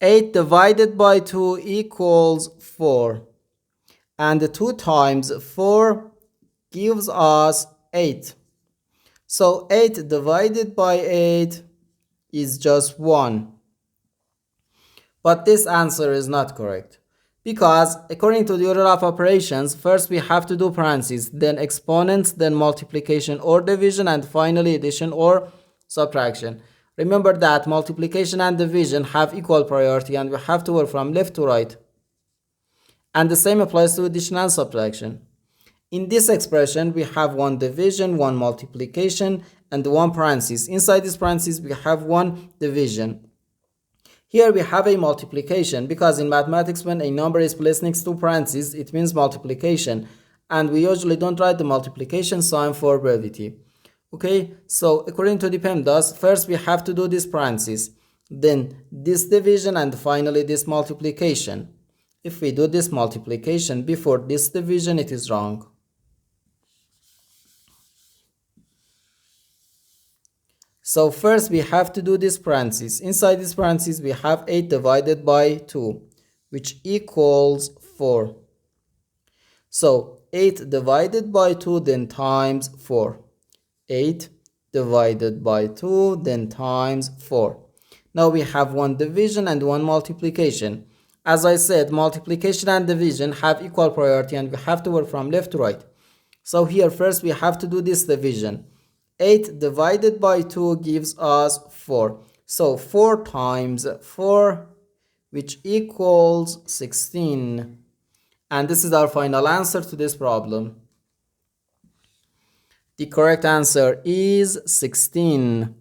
8 divided by 2 equals 4. And 2 times 4 gives us 8. So 8 divided by 8 is just 1. But this answer is not correct. Because according to the order of operations, first we have to do parentheses, then exponents, then multiplication or division, and finally addition or subtraction. Remember that multiplication and division have equal priority and we have to work from left to right. And the same applies to addition and subtraction. In this expression, we have one division, one multiplication, and one parenthesis. Inside this parenthesis, we have one division. Here we have a multiplication because in mathematics when a number is placed next to parentheses, it means multiplication. And we usually don't write the multiplication sign for brevity. Okay, so according to the PEMDAS, first we have to do this parenthesis, then this division, and finally this multiplication. If we do this multiplication before this division, it is wrong. So first we have to do this parenthesis. Inside this parenthesis we have 8 divided by 2, which equals 4. So 8 divided by 2 then times 4. 8 divided by 2 then times 4. Now we have one division and one multiplication. As I said, multiplication and division have equal priority and we have to work from left to right. So here first we have to do this division. 8 divided by 2 gives us 4. So 4 times 4, which equals 16. And this is our final answer to this problem. The correct answer is 16.